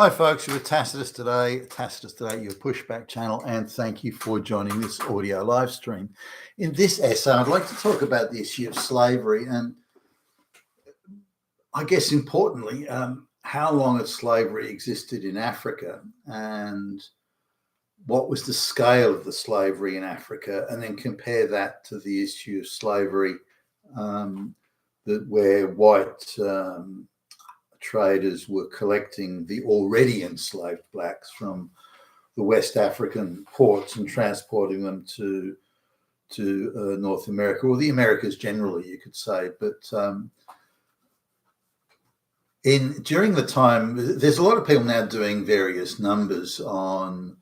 Hi folks, you're with Tacitus today, your pushback channel, and thank you for joining this audio live stream. In this essay, I'd like to talk about the issue of slavery and I guess importantly, how long has slavery existed in Africa and what was the scale of the slavery in Africa, and then compare that to the issue of slavery where white traders were collecting the already enslaved blacks from the West African ports and transporting them to North America, or the Americas generally, you could say. But during the time, there's a lot of people now doing various numbers on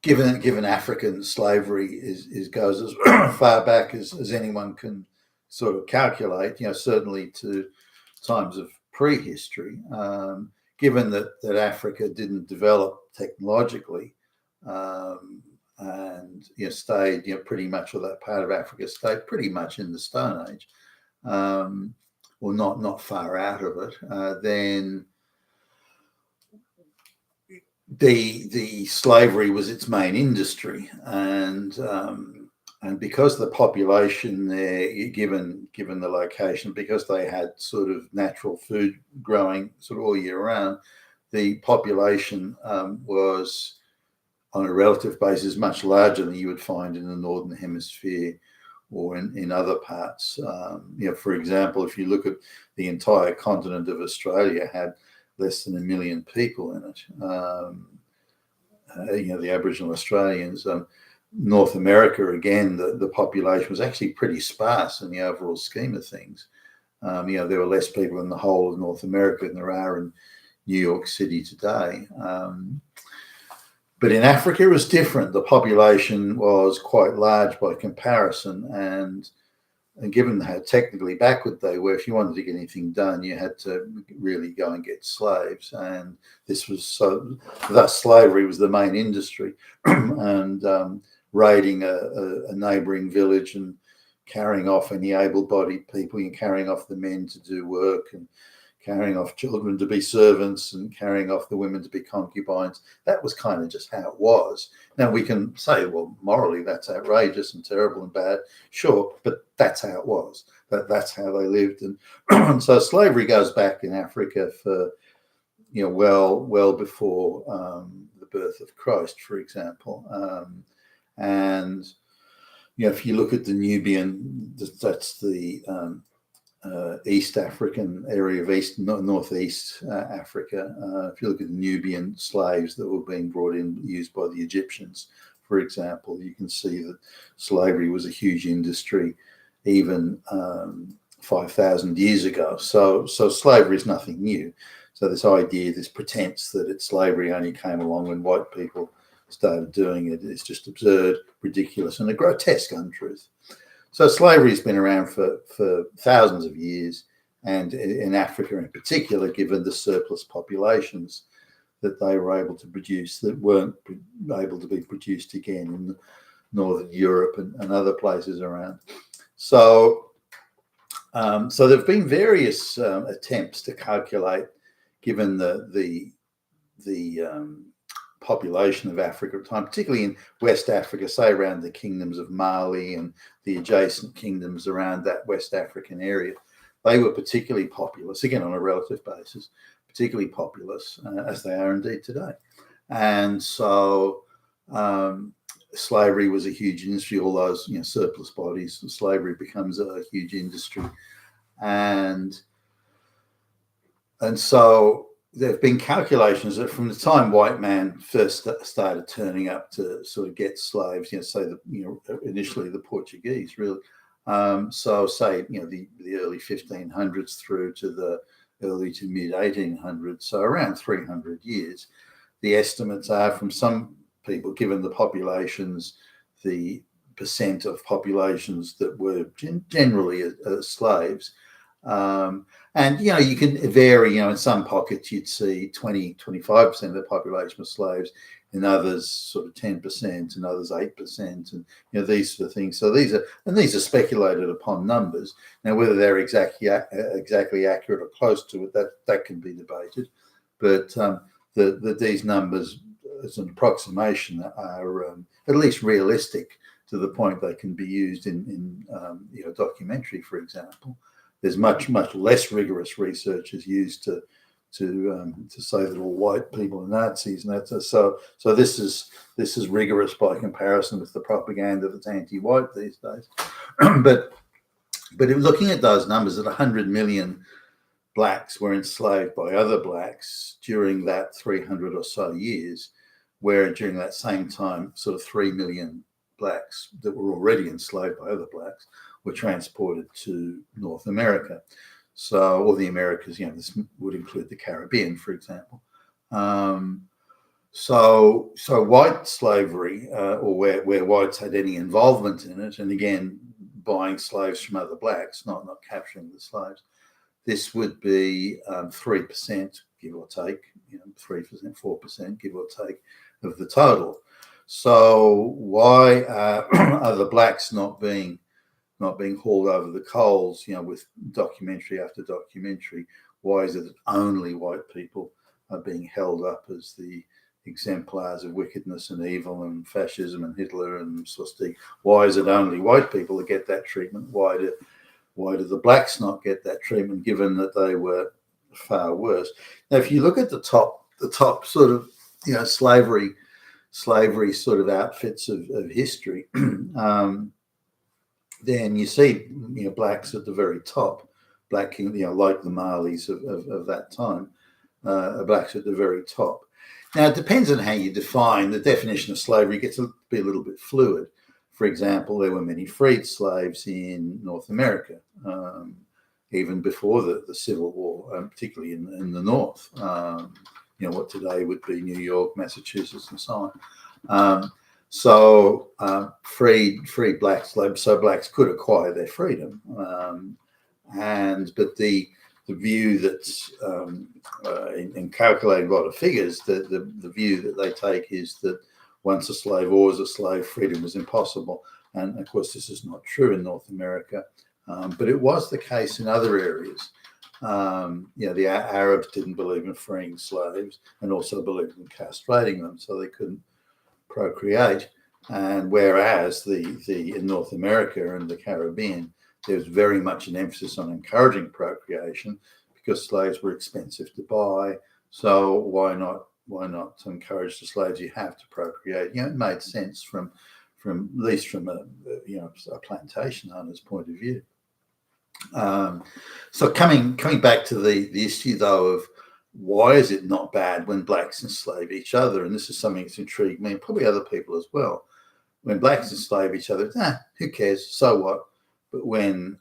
given African slavery goes as far back as anyone can sort of calculate. Certainly to times of prehistory, given that Africa didn't develop technologically, and stayed pretty much, or that part of Africa stayed pretty much in the Stone Age, or not far out of it, then the slavery was its main industry, and because the population there, given the location, because they had sort of natural food growing sort of all year round, the population was, on a relative basis, much larger than you would find in the Northern Hemisphere or in other parts. For example, if you look at the entire continent of Australia, had less than 1 million people in it. The Aboriginal Australians. North America, again, the population was actually pretty sparse in the overall scheme of things. There were less people in the whole of North America than there are in New York City today. But in Africa, it was different. The population was quite large by comparison, and given how technically backward they were, if you wanted to get anything done, you had to really go and get slaves. And thus slavery was the main industry. And raiding a neighboring village and carrying off any able-bodied people, and carrying off the men to do work, and carrying off children to be servants, and carrying off the women to be concubines. That was kind of just how it was. Now we can say, well, morally that's outrageous and terrible and bad, sure, but that's how it was. That's how they lived. And so slavery goes back in Africa for well before the birth of Christ, for example. And if you look at the Nubian, that's the East African area of northeast Africa. If you look at the Nubian slaves that were being brought in, used by the Egyptians, for example, you can see that slavery was a huge industry even 5,000 years ago. So slavery is nothing new. So this idea, this pretense that slavery only came along when white people started doing it is just absurd, ridiculous, and a grotesque untruth. So slavery has been around for thousands of years, and in Africa in particular, given the surplus populations that they were able to produce that weren't able to be produced again in Northern Europe and other places around. So there have been various attempts to calculate, given the population of Africa at the time, particularly in West Africa, say around the kingdoms of Mali and the adjacent kingdoms around that West African area. They were particularly populous, again on a relative basis, particularly populous, as they are indeed today. And so slavery was a huge industry. All those surplus bodies, and slavery becomes a huge industry. And so there have been calculations that from the time white man first started turning up to sort of get slaves, initially the Portuguese, really. So say, the early 1500s through to the early to mid 1800s, so around 300 years. The estimates are from some people, given the populations, the percent of populations that were generally slaves. And, you can vary, in some pockets you'd see 20-25% of the population of slaves, in others sort of 10%, and others 8%, and, these sort of things. So these are speculated upon numbers. Now, whether they're exactly accurate or close to it, that can be debated. But that these numbers, as an approximation, are at least realistic to the point they can be used in documentary, for example. There's much less rigorous research is used to say that all white people are Nazis, and that's so this is rigorous by comparison with the propaganda that's anti-white these days. but looking at those numbers, that 100 million blacks were enslaved by other blacks during that 300 or so years, where during that same time, sort of 3 million blacks that were already enslaved by other blacks were transported to North America. So, or the Americas, this would include the Caribbean, for example. So white slavery, or where whites had any involvement in it, and again, buying slaves from other blacks, not capturing the slaves, this would be 3%, give or take, 3%, 4%, give or take, of the total. So why are the blacks not being hauled over the coals, with documentary after documentary? Why is it that only white people are being held up as the exemplars of wickedness and evil and fascism and Hitler and swastika? Why is it only white people that get that treatment? Why do the blacks not get that treatment, given that they were far worse? Now, if you look at the top sort of slavery sort of outfits of history, then you see blacks at the very top, black king, like the Marleys of that time, blacks at the very top. Now, it depends on how you define the definition of slavery. It gets to be a little bit fluid. For example, there were many freed slaves in North America, even before the Civil War, particularly in the North. What today would be New York, Massachusetts, and so on. Freed black slaves, so blacks could acquire their freedom. But the view that's in calculating a lot of figures, the view that they take is that once a slave, always a slave, freedom was impossible. And of course, this is not true in North America, but it was the case in other areas. The Arabs didn't believe in freeing slaves and also believed in castrating them so they couldn't procreate. And whereas in North America and the Caribbean, there was very much an emphasis on encouraging procreation because slaves were expensive to buy. So why not encourage the slaves you have to procreate? It made sense from at least from a plantation owner's point of view. So coming back to the issue though of why is it not bad when blacks enslave each other, and this is something that's intrigued me and probably other people as well. When blacks enslave each other, who cares? So what? But when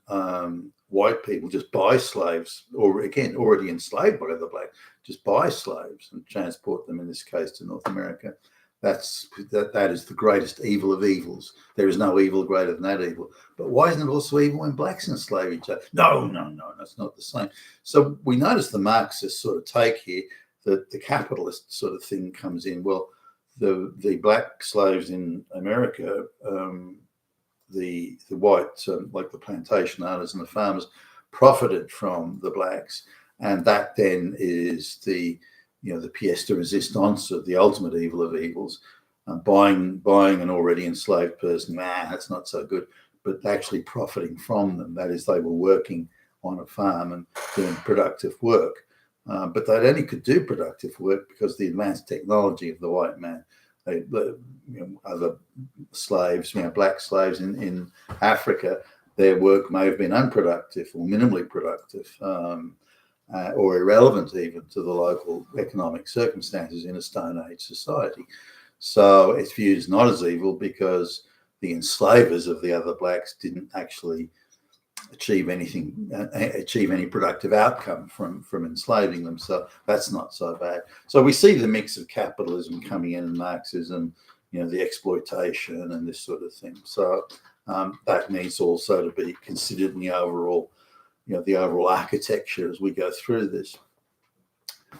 white people just buy slaves, or again already enslaved by other blacks, just buy slaves and transport them, in this case to North America, that is the greatest evil of evils. There is no evil greater than that evil. But why isn't it also evil when blacks enslave each other? No, that's not the same. So we notice the Marxist sort of take here that the capitalist sort of thing comes in. Well, the black slaves in America, the white, like the plantation owners and the farmers, profited from the blacks, and that then is the pièce de résistance of the ultimate evil of evils. Buying an already enslaved person, that's not so good, but actually profiting from them. That is, they were working on a farm and doing productive work, but they only could do productive work because the advanced technology of the white man. Other slaves, black slaves in Africa, their work may have been unproductive or minimally productive, or irrelevant even to the local economic circumstances in a Stone Age society. So it's viewed as not as evil because the enslavers of the other blacks didn't actually achieve any productive outcome from enslaving them. So that's not so bad. So we see the mix of capitalism coming in and Marxism, the exploitation and this sort of thing. So that needs also to be considered in the overall architecture as we go through this.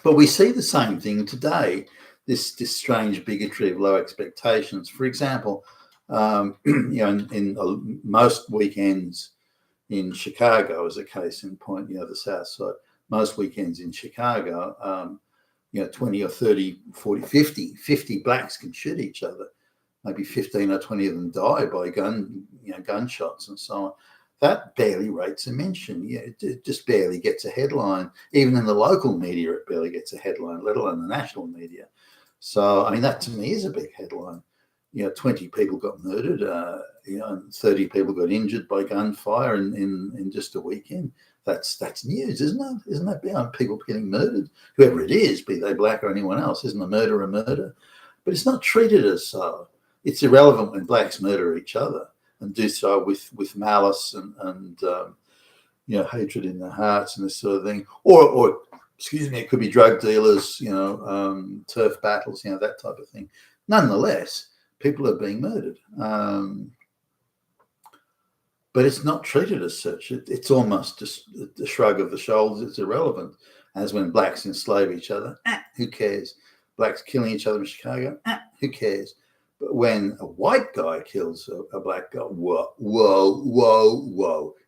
But we see the same thing today, this strange bigotry of low expectations. For example, in most weekends in Chicago, as a case in point, the South Side, most weekends in Chicago, 20 or 30, 40, 50 blacks can shoot each other. Maybe 15 or 20 of them die by gunshots and so on. That barely rates a mention. It just barely gets a headline. Even in the local media, it barely gets a headline, let alone the national media. So, I mean, that to me is a big headline. 20 people got murdered, and 30 people got injured by gunfire in just a weekend. That's news, isn't it? Isn't that people getting murdered? Whoever it is, be they black or anyone else, isn't a murder? But it's not treated as so. It's irrelevant when blacks murder each other and do so with malice and hatred in their hearts and this sort of thing. Or excuse me, it could be drug dealers, turf battles, that type of thing. Nonetheless, people are being murdered. But it's not treated as such. It's almost just a shrug of the shoulders. It's irrelevant. As when blacks enslave each other, who cares? Blacks killing each other in Chicago, who cares? But when a white guy kills a black guy, whoa.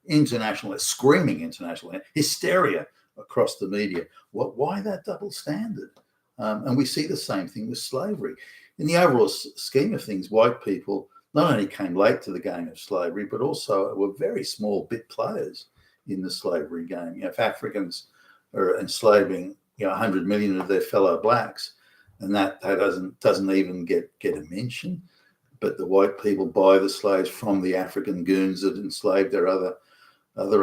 International, screaming international, hysteria across the media. Why that double standard? And we see the same thing with slavery. In the overall scheme of things, white people not only came late to the game of slavery, but also were very small bit players in the slavery game. If Africans are enslaving 100 million of their fellow blacks, and that doesn't even get a mention, but the white people buy the slaves from the African goons that enslaved their other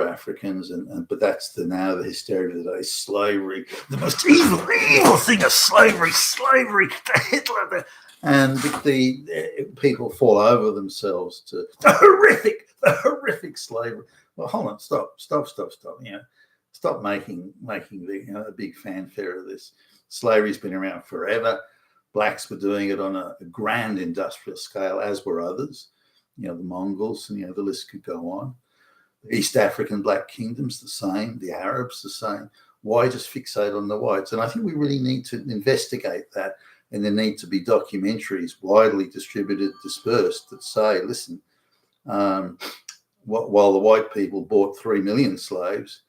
Africans, but that's now the hysteria of the day. Slavery, the most evil thing of slavery, to Hitler. And the people fall over themselves to the horrific slavery. Well, hold on, stop. Stop making a big fanfare of this. Slavery's been around forever. Blacks were doing it on a grand industrial scale, as were others. The Mongols, and the list could go on. The East African black kingdoms, the same. The Arabs, the same. Why just fixate on the whites? And I think we really need to investigate that. And there need to be documentaries widely distributed, dispersed, that say, listen, while the white people bought 3 million slaves,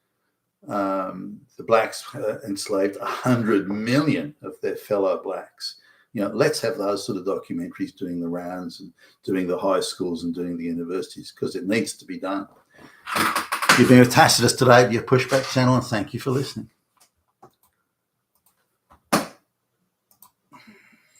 the blacks enslaved 100 million of their fellow blacks. Let's have those sort of documentaries doing the rounds and doing the high schools and doing the universities, because it needs to be done. You've been with Tacitus today, your Pushback channel, and thank you for listening.